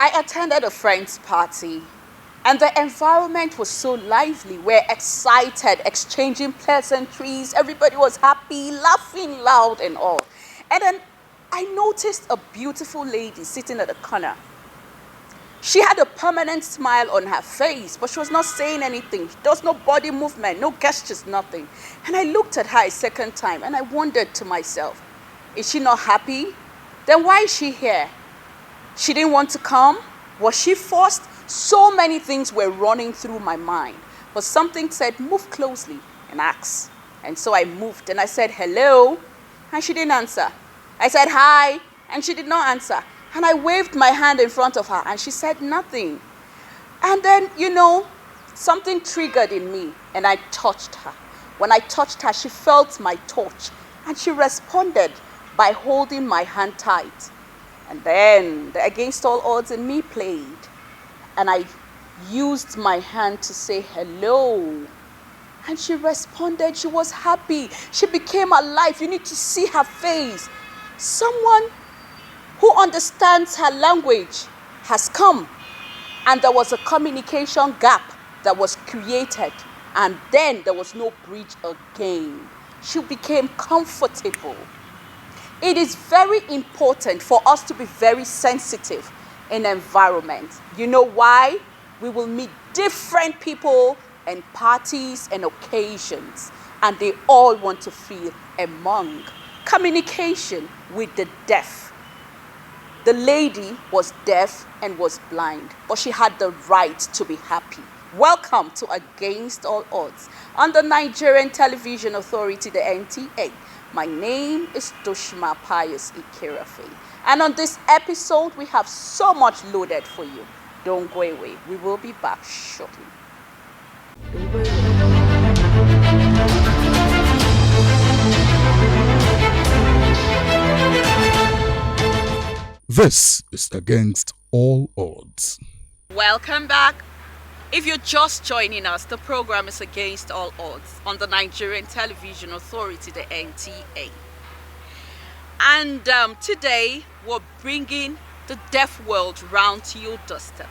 I attended a friend's party and the environment was so lively. We're excited, exchanging pleasantries. Everybody was happy, laughing loud and all. And then I noticed a beautiful lady sitting at the corner. She had a permanent smile on her face, but she was not saying anything. There was no body movement, no gestures, nothing. And I looked at her a second time and I wondered to myself, is she not happy? Then why is she here? She didn't want to come? Was she forced? So many things were running through my mind. But something said, move closely and ask. And so I moved and I said, hello. And she didn't answer. I said, hi. And she did not answer. And I waved my hand in front of her and she said nothing. And then, something triggered in me and I touched her. When I touched her, she felt my touch and she responded by holding my hand tight. And then the against all odds in me played. And I used my hand to say hello. And she responded. She was happy. She became alive. You need to see her face. Someone who understands her language has come. And there was a communication gap that was created. And then there was no bridge again. She became comfortable. It is very important for us to be very sensitive in environment. You know why? We will meet different people and parties and occasions, and they all want to feel among. Communication with the deaf. The lady was deaf and was blind, but she had the right to be happy. Welcome to Against All Odds on the Nigerian Television Authority, the NTA. My name is Toshima Pius Ikerafe. And on this episode, we have so much loaded for you. Don't go away. We will be back shortly. This is Against All Odds. Welcome back. If you're just joining us, the program is Against All Odds on the Nigerian Television Authority, the NTA. And today, we're bringing the deaf world round to your doorstep.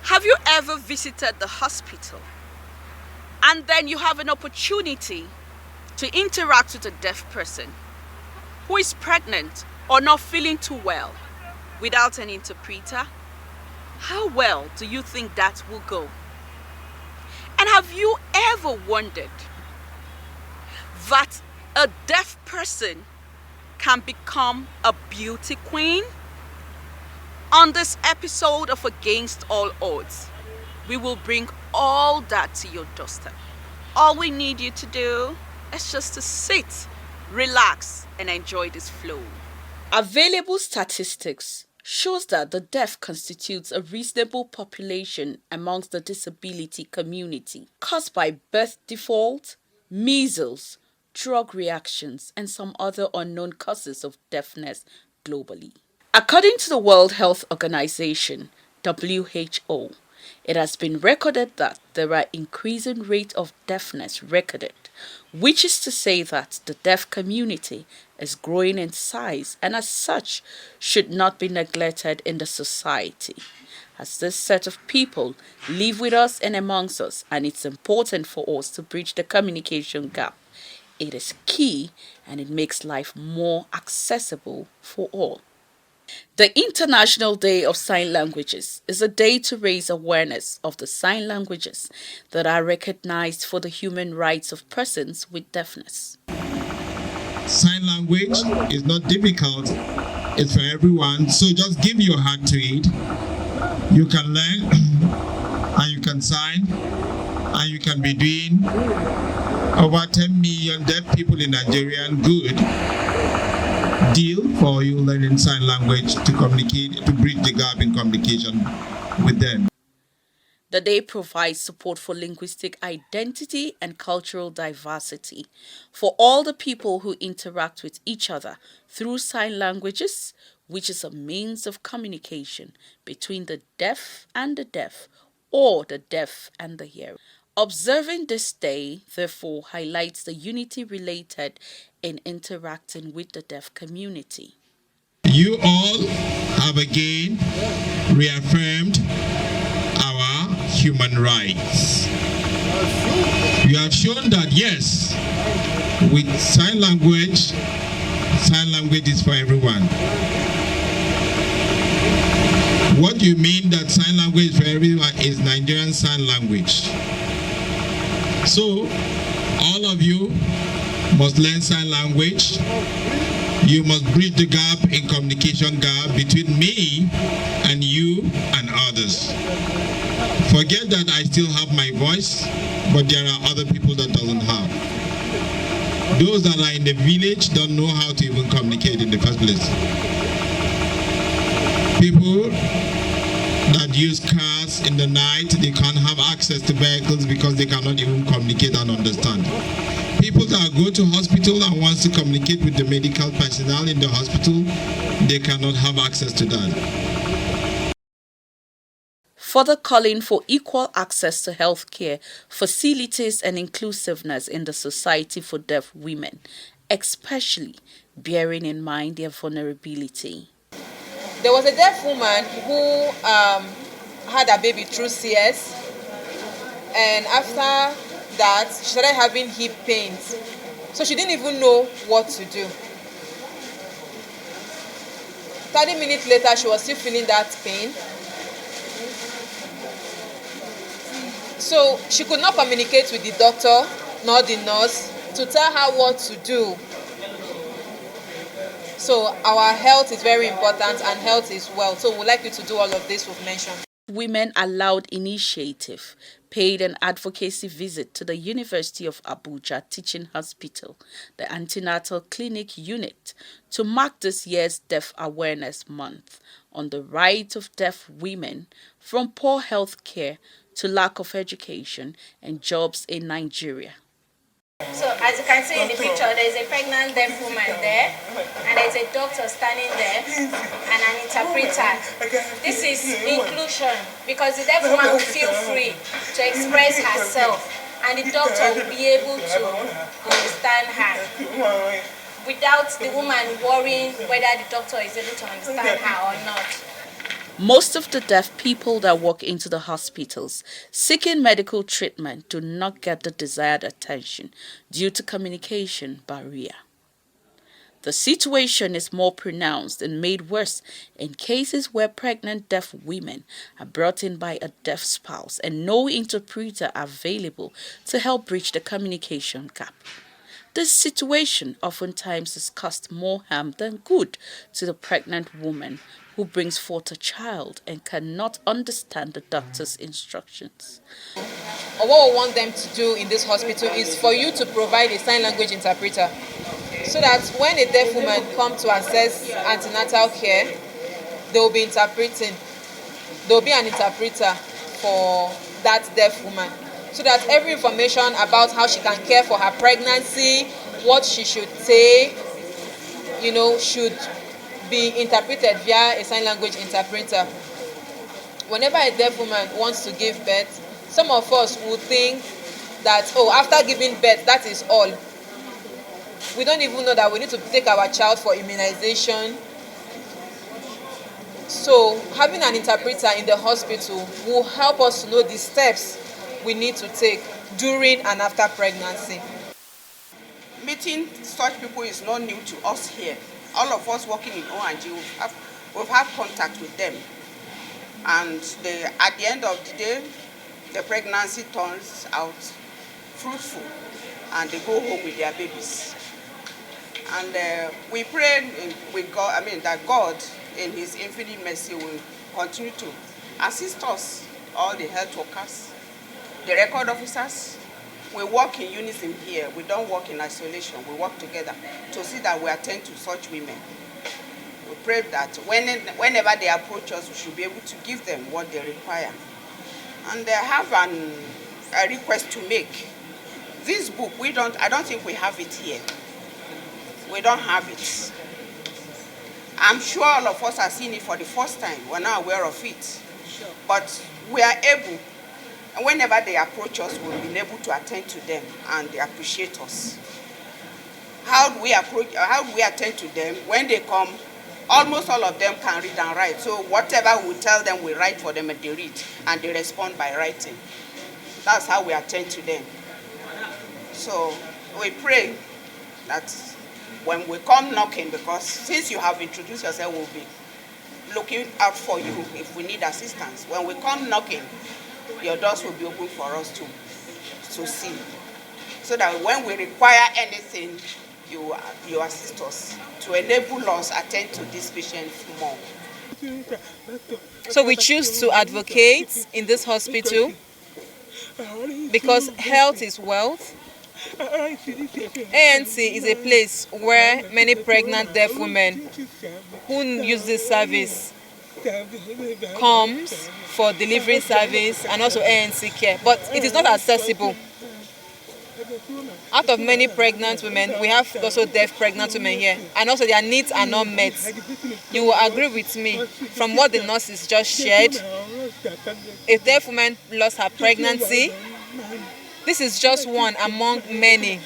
Have you ever visited the hospital and then you have an opportunity to interact with a deaf person who is pregnant or not feeling too well without an interpreter? How well do you think that will go? And have you ever wondered that a deaf person can become a beauty queen? On this episode of Against All Odds, we will bring all that to your doorstep. All we need you to do is just to sit, relax, and enjoy this flow. Available statistics shows that the deaf constitutes a reasonable population amongst the disability community, caused by birth default, measles, drug reactions, and some other unknown causes of deafness globally. According to the World Health Organization, WHO, it has been recorded that there are increasing rates of deafness recorded, which is to say that the deaf community is growing in size and as such should not be neglected in the society. As this set of people live with us and amongst us, and it's important for us to bridge the communication gap. It is key and it makes life more accessible for all. The International Day of Sign Languages is a day to raise awareness of the sign languages that are recognized for the human rights of persons with deafness. Sign language is not difficult, it's for everyone, so just give your heart to it. You can learn and you can sign and you can be doing over 10 million deaf people in Nigeria good deal for you learning sign language to communicate, to bridge the gap in communication with them. The day provides support for linguistic identity and cultural diversity for all the people who interact with each other through sign languages, which is a means of communication between the deaf and the deaf, or the deaf and the hearing. Observing this day, therefore, highlights the unity related in interacting with the deaf community. You all have again reaffirmed our human rights. You have shown that yes, with sign language is for everyone. What you mean that sign language for everyone is Nigerian Sign Language. So, all of you must learn sign language. You must bridge the gap in communication gap between me and you and others. Forget that I still have my voice, but there are other people that doesn't have. Those that are in the village don't know how to even communicate in the first place. People that use cars in the night, they can't have access to vehicles because they cannot even communicate and understand. People that go to hospital and wants to communicate with the medical personnel in the hospital, they cannot have access to that. Further calling for equal access to healthcare facilities and inclusiveness in the society for deaf women, especially bearing in mind their vulnerability. There was a deaf woman who had a baby through CS, and after that she started having hip pains, so she didn't even know what to do. 30 minutes later she was still feeling that pain, so she could not communicate with the doctor nor the nurse to tell her what to do. So our health is very important, and health is wealth. So we'd like you to do all of this we've mentioned. Women Allowed initiative paid an advocacy visit to the University of Abuja Teaching Hospital, the antenatal clinic unit, to mark this year's Deaf Awareness Month on the right of deaf women from poor health care to lack of education and jobs in Nigeria. So as you can see in the picture, there is a pregnant deaf woman there, and there is a doctor standing there, and an interpreter. This is inclusion, because the deaf woman will feel free to express herself, and the doctor will be able to understand her without the woman worrying whether the doctor is able to understand her or not. Most of the deaf people that walk into the hospitals seeking medical treatment do not get the desired attention due to communication barrier. The situation is more pronounced and made worse in cases where pregnant deaf women are brought in by a deaf spouse and no interpreter available to help bridge the communication gap. This situation oftentimes has caused more harm than good to the pregnant woman who brings forth a child and cannot understand the doctor's instructions. What we want them to do in this hospital is for you to provide a sign language interpreter, so that when a deaf woman comes to access antenatal care, they will be interpreting. There will be an interpreter for that deaf woman, so that every information about how she can care for her pregnancy, what she should say, should be interpreted via a sign language interpreter. Whenever a deaf woman wants to give birth, some of us would think that, after giving birth, that is all. We don't even know that we need to take our child for immunization. So having an interpreter in the hospital will help us to know the steps we need to take during and after pregnancy. Meeting such people is not new to us here. All of us working in ONG, we've had contact with them. And at the end of the day, the pregnancy turns out fruitful, and they go home with their babies. And we pray with God, that God, in His infinite mercy, will continue to assist us, all the health workers, the record officers, We work in unison here. We don't work in isolation. We work together to see that we attend to such women. We pray that whenever they approach us, we should be able to give them what they require. And I have a request to make. This book, I don't think we have it here. We don't have it. I'm sure all of us have seen it for the first time. We're not aware of it. Sure. But we are able, and whenever they approach us, we'll be able to attend to them, and they appreciate us. How do we attend to them? When they come, almost all of them can read and write. So whatever we tell them, we write for them, and they read, and they respond by writing. That's how we attend to them. So we pray that when we come knocking, because since you have introduced yourself, we'll be looking out for you if we need assistance. When we come knocking, your doors will be open for us to see. So that when we require anything, you assist us to enable us attend to these patients more. So we choose to advocate in this hospital because health is wealth. ANC is a place where many pregnant deaf women who use this service comes for delivery service and also ANC care, but it is not accessible. Out of many pregnant women, we have also deaf pregnant women here, and also their needs are not met. You will agree with me from what the nurses just shared. A deaf woman lost her pregnancy. This is just one among many,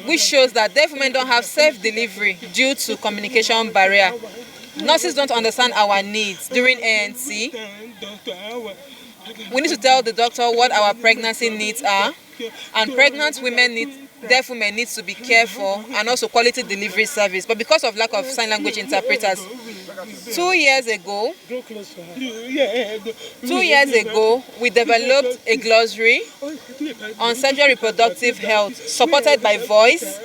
which shows that deaf women don't have self-delivery due to communication barrier. Nurses don't understand our needs during ANC. We need to tell the doctor what our pregnancy needs are, and pregnant women deaf women need to be cared for, and also quality delivery service. But because of lack of sign language interpreters, 2 years ago, we developed a glossary on sexual reproductive health, supported by Voice.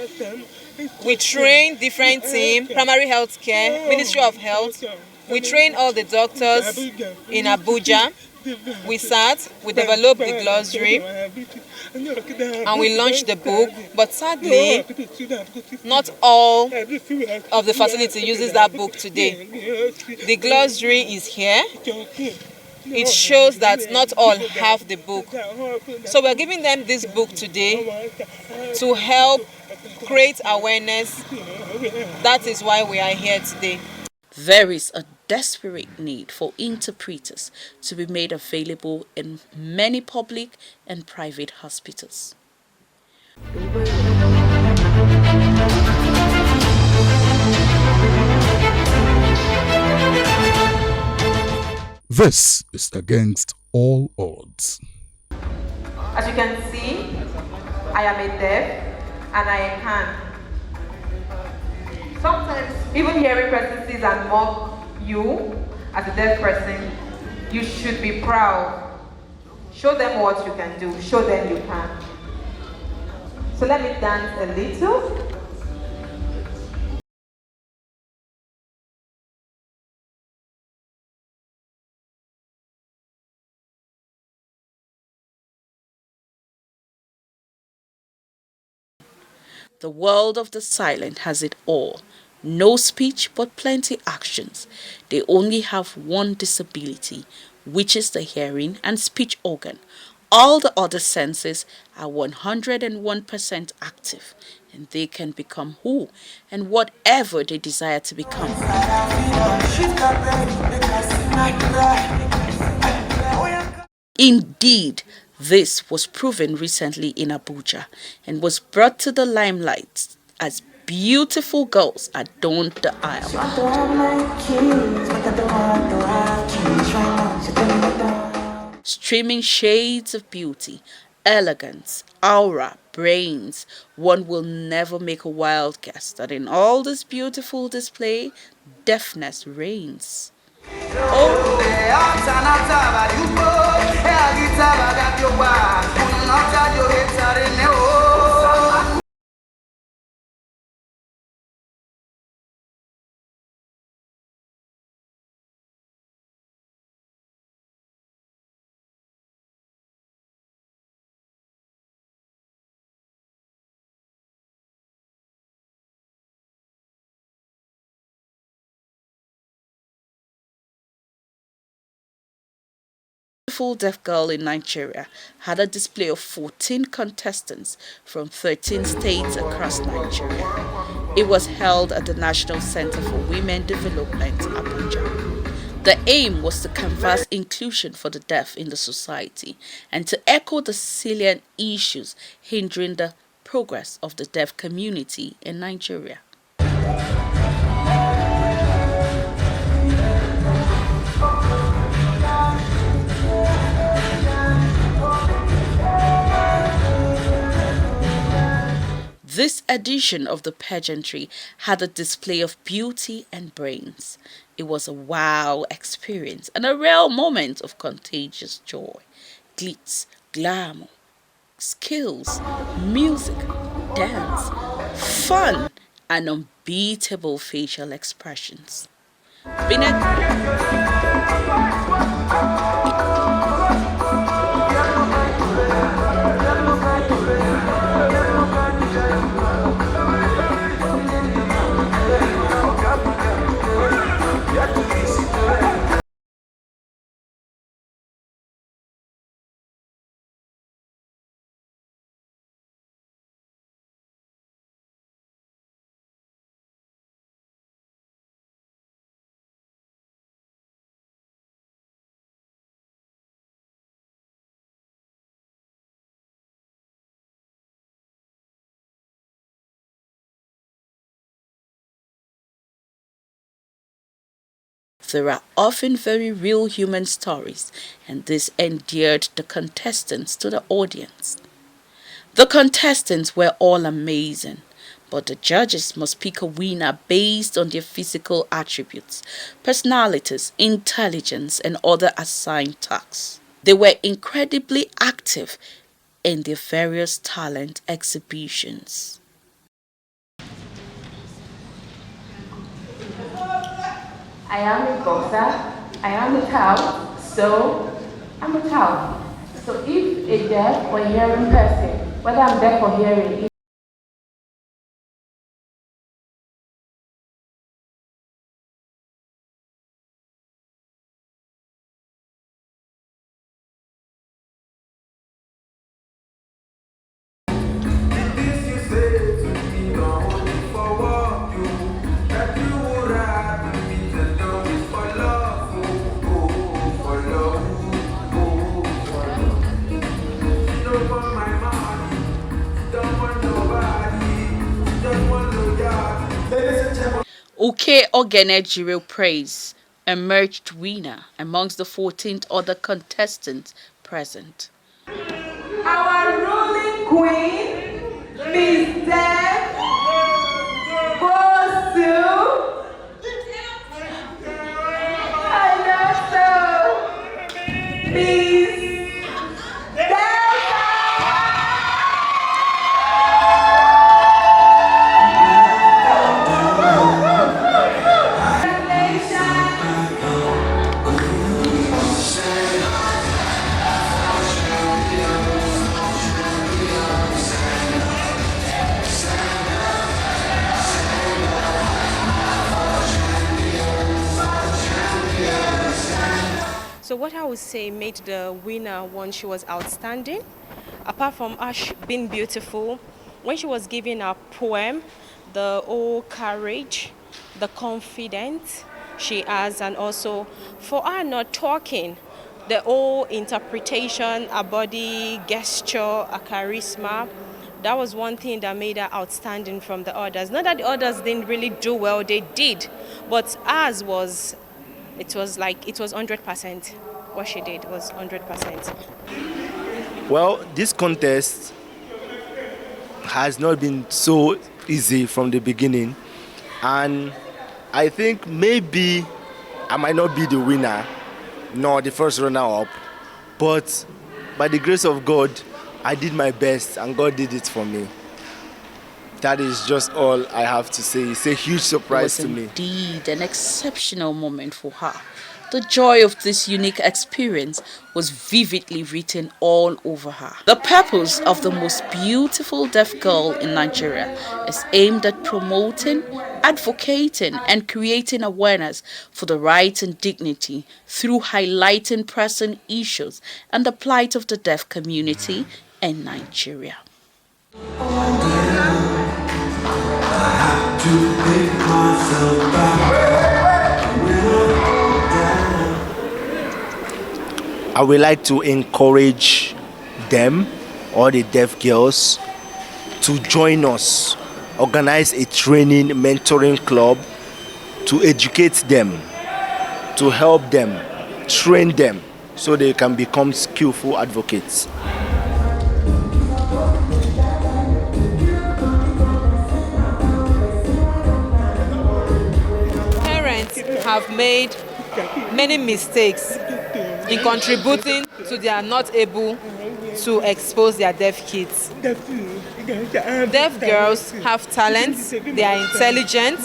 We train different teams, primary health care, Ministry of Health. We train all the doctors in Abuja. We developed the glossary, and we launched the book, but sadly, not all of the facility uses that book today. The glossary is here. It shows that not all have the book. So we're giving them this book today to help create awareness. That is why we are here today. There is a desperate need for interpreters to be made available in many public and private hospitals. This is against all odds. As you can see, I am a deaf and I can. Sometimes, even hearing person sees and mock you as a deaf person, you should be proud. Show them what you can do. Show them you can. So let me dance a little. The world of the silent has it all. No speech, but plenty actions. They only have one disability, which is the hearing and speech organ. All the other senses are 101% active, and they can become who and whatever they desire to become. Indeed, this was proven recently in Abuja and was brought to the limelight as beautiful girls adorned the aisle. Streaming shades of beauty, elegance, aura, brains, one will never make a wild guess that in all this beautiful display, deafness reigns. Beautiful Deaf Girl in Nigeria had a display of 14 contestants from 13 states across Nigeria. It was held at the National Center for Women Development, Abuja. The aim was to canvass inclusion for the deaf in the society and to echo the salient issues hindering the progress of the deaf community in Nigeria. This edition of the pageantry had a display of beauty and brains. It was a wow experience and a real moment of contagious joy. Glitz, glamour, skills, music, dance, fun, and unbeatable facial expressions. There are often very real human stories, and this endeared the contestants to the audience. The contestants were all amazing, but the judges must pick a winner based on their physical attributes, personalities, intelligence, and other assigned tasks. They were incredibly active in their various talent exhibitions. I am a boxer, I am a cow, so I'm a cow. So if a deaf or hearing person, whether I'm deaf or hearing, Uke Ogene Jiro Praise emerged winner amongst the 14 other contestants present. our ruling queen, Miss Deaf, goes to Miss So what I would say made the winner one, she was outstanding. Apart from her being beautiful, when she was giving her poem, the whole courage, the confidence she has, and also for her not talking, the whole interpretation, her body, gesture, her charisma, that was one thing that made her outstanding from the others. Not that the others didn't really do well, they did, but ours was, it was 100%. What she did was 100%. Well, this contest has not been so easy from the beginning, and I think maybe I might not be the winner nor the first runner-up, but by the grace of God, I did my best and God did it for me. That is just all I have to say. It's a huge surprise to me. Indeed, an exceptional moment for her. The joy of this unique experience was vividly written all over her. The purpose of the most beautiful deaf girl in Nigeria is aimed at promoting, advocating, and creating awareness for the rights and dignity through highlighting pressing issues and the plight of the deaf community in Nigeria. I would like to encourage them, all the deaf girls, to join us, organize a training mentoring club to educate them, to help them, train them so they can become skillful advocates. Parents have made many mistakes in contributing to their not able to expose their deaf kids. Deaf girls have talents, they are intelligent.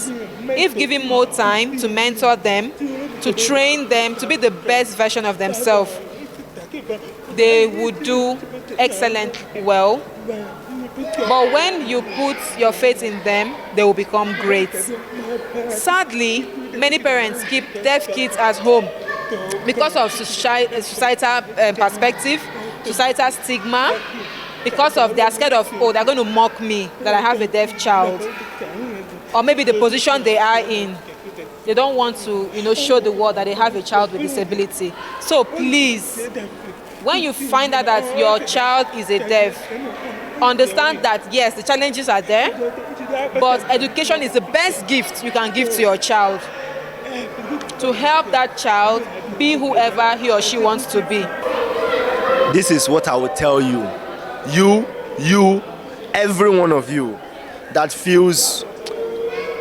If given more time to mentor them, to train them to be the best version of themselves, they would do excellent well. But when you put your faith in them, they will become great. Sadly, many parents keep deaf kids at home because of societal perspective, societal stigma, because of they are scared of, oh, they're going to mock me that I have a deaf child, or maybe the position they are in. They don't want to, show the world that they have a child with disability. So please, when you find out that your child is a deaf, understand that yes, the challenges are there, but education is the best gift you can give to your child to help that child be whoever he or she wants to be. This is what I would tell you. You, every one of you that feels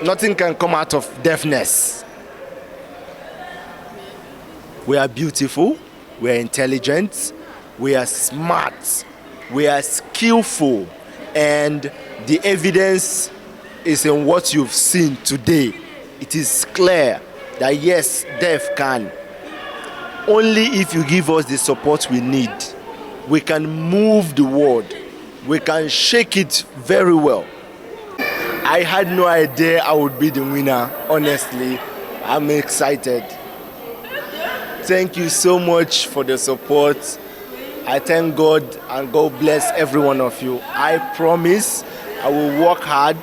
nothing can come out of deafness. We are beautiful, we are intelligent, we are smart, we are skillful, and the evidence is in what you've seen today. It is clear that yes, deaf can. Only if you give us the support we need, we can move the world, we can shake it very well. I had no idea I would be the winner, honestly. I'm excited. Thank you so much for the support. I thank God and God bless every one of you. I promise I will work hard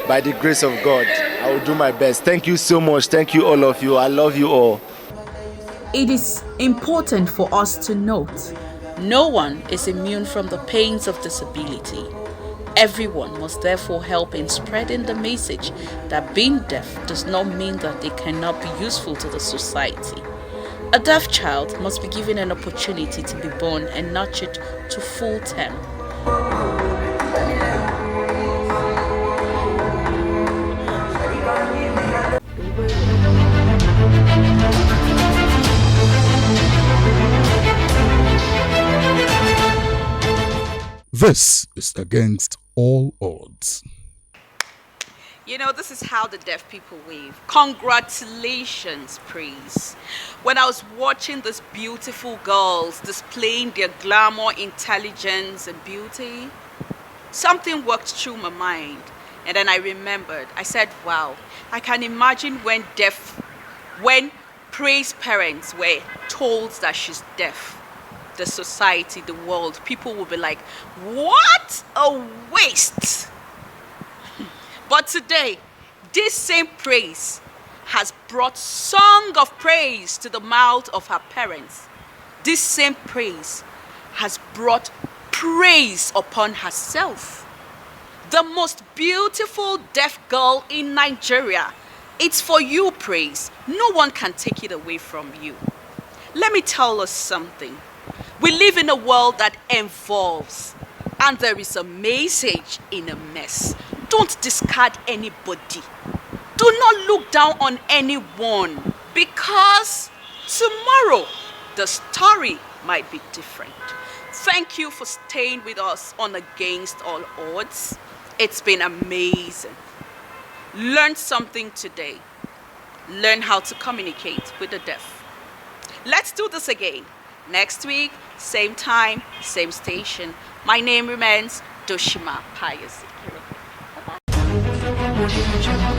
by the grace of God. I will do my best. Thank you so much. Thank you all of you. I love you all. It is important for us to note, no one is immune from the pains of disability. Everyone must therefore help in spreading the message that being deaf does not mean that they cannot be useful to the society. A deaf child must be given an opportunity to be born and nurtured to full term. This is against all odds. This is how the deaf people wave. Congratulations, praise. When I was watching these beautiful girls displaying their glamour, intelligence, and beauty, something worked through my mind. And then I remembered, I said, wow, I can imagine when Praise parents were told that she's deaf. The society, the world, people will be like, what a waste. But today, this same praise has brought song of praise to the mouth of her parents. This same praise has brought praise upon herself. The most beautiful deaf girl in Nigeria. It's for you, praise. No one can take it away from you. Let me tell us something. We live in a world that evolves, and there is a message in a mess. Don't discard anybody. Do not look down on anyone, because tomorrow the story might be different. Thank you for staying with us on Against All Odds. It's been amazing. Learned something today. learn how to communicate with the deaf. Let's do this again. Next week, same time, same station. My name remains Doshima Pius. Bye-bye.